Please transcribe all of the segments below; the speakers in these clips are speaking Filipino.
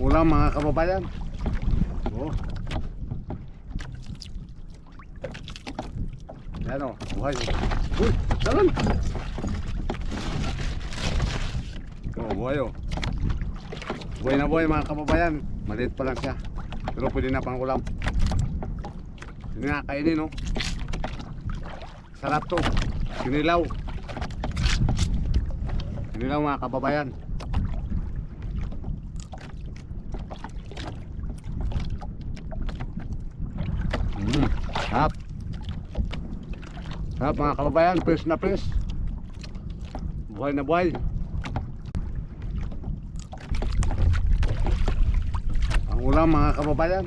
ulam mga kababayan. Oh. Yan o, buhay. Uy, talon. Oh, buhay o. Buhay na buhay mga kababayan. Maliit pa lang siya, pero pwede na pang ulam. Hindi nga kainin, no? Sarap to. Sinilaw. Sinilaw mga kababayan. Sarap. Sarap mga kababayan. Fresh na fresh. Buhay na buhay. Ang ulam mga kababayan.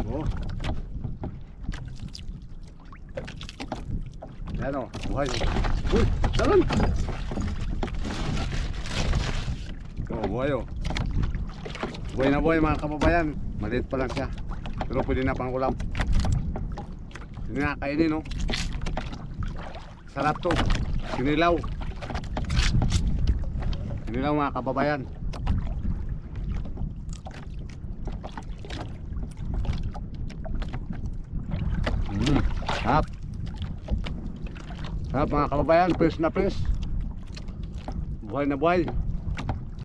Oh. Yan o, buhay. Uy, talon. Oh, buhay o. Buhay na buhay mga kababayan. Maliit pa lang siya, pero pwede na pang ulam. Hindi nga kainin, no? Sarap to. Sinilaw. Sinilaw mga kababayan. Sarap. Sarap mga kababayan. Fresh na fresh. Buhay na buhay.